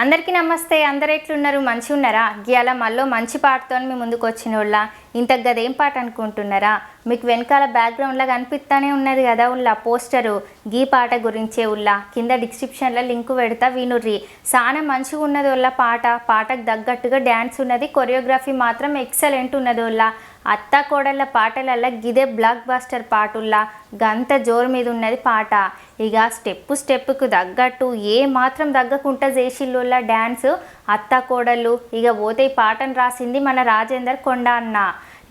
అందరికీ నమస్తే. అందరు ఎట్లున్నారు? మంచిగా ఉన్నారా? ఇవాళ మళ్ళీ మంచి పాటతో మీ ముందుకు వచ్చిన వాళ్ళ ఇంతకు గదేం పాట అనుకుంటున్నారా? మీకు వెనకాల బ్యాక్గ్రౌండ్లో కనిపిస్తానే ఉన్నది కదా పోస్టరు, గీ పాట గురించే కింద డిస్క్రిప్షన్లో లింక్ పెడతా, వినుర్రి. చాలా మంచిగా ఉన్నది పాటకు తగ్గట్టుగా డ్యాన్స్ ఉన్నది, కొరియోగ్రఫీ మాత్రం ఎక్సలెంట్ ఉన్నది అత్త కోడళ్ళ పాటలల్ల గిదే బ్లాక్ బాస్టర్ పాటుల్లా గంత జోరు మీద ఉన్నది పాట. ఇక స్టెప్పుకు తగ్గట్టు ఏ మాత్రం తగ్గకుండా చేసిల్లోళ్ళ డ్యాన్స్ అత్త కోడళ్ళు. ఇక పోతే ఈ పాటను రాసింది మన రాజేందర్ కొండ అన్న.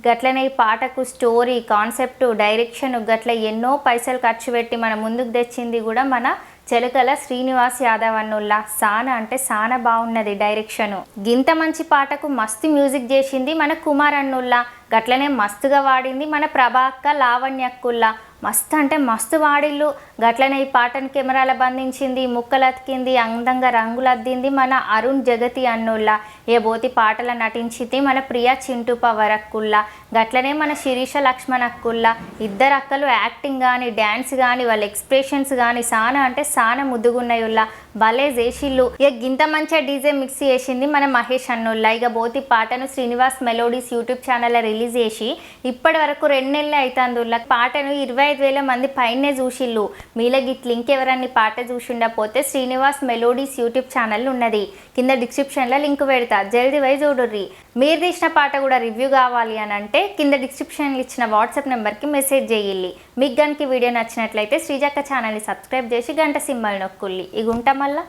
గట్లనే ఈ పాటకు స్టోరీ, కాన్సెప్టు, డైరెక్షన్ గట్ల ఎన్నో పైసలు ఖర్చు పెట్టి మన ముందుకు తెచ్చింది కూడా మన చెలకల శ్రీనివాస్ యాదవ్ అన్నుల్లా. సానా అంటే సానా బాగున్నది డైరెక్షను. గింత మంచి పాటకు మస్తు మ్యూజిక్ చేసింది మన కుమార్ అన్నుల్లా. గట్లనే మస్తుగా వాడింది మన ప్రభాక్క లావణ్యక్కుల్లా. మస్తు అంటే మస్తు వాడిల్లు. గట్లనే ఈ పాటను కెమెరాల బంధించింది, ముక్కలతికింది, అందంగా రంగులద్దింది మన అరుణ్ జగతి అన్నుల్లా. ఏ బోతి పాటల నటించింది మన ప్రియా చింటూ పవర్ అక్కుల్లా. గట్లనే మన శిరీష లక్ష్మణ్ అక్కుల్లా. ఇద్దరు అక్కలు యాక్టింగ్ కానీ, డ్యాన్స్ కానీ, వాళ్ళ ఎక్స్ప్రెషన్స్ కానీ సానా అంటే సానా ముద్దుగున్నాయుల్లా. భలే చేసిల్లు. ఇక గింత మంచిగా డీజే మిక్స్ చేసింది మన మహేష్ అన్నుల్లా. ఇక బోతి పాటను శ్రీనివాస్ మెలోడీస్ యూట్యూబ్ ఛానల్లో రిలీజ్ చేసి ఇప్పటి వరకు 2 నెలలు అవుతుందిల్లా. పాటను 25,000 మంది పైనే చూసిల్లు. మీలో గిట్ లింక్ ఎవరన్నా పాట చూసిండకపోతే శ్రీనివాస్ మెలోడీస్ యూట్యూబ్ ఛానల్ ఉన్నది, కింద డిస్క్రిప్షన్లో లింక్ పెడతా, జల్దీ పోయి చూడుర్రి. మీరు తీసిన పాట కూడా రివ్యూ కావాలి అని అంటే కింద డిస్క్రిప్షన్లో ఇచ్చిన వాట్సాప్ నెంబర్కి మెసేజ్ చేయాలి. మీకు కనుక వీడియో నచ్చినట్లయితే శ్రీజక్క ఛానల్ని సబ్స్క్రైబ్ చేసి గంట సింబల్ నొక్కుల్లి. ఇక ఉంటాం మళ్ళా.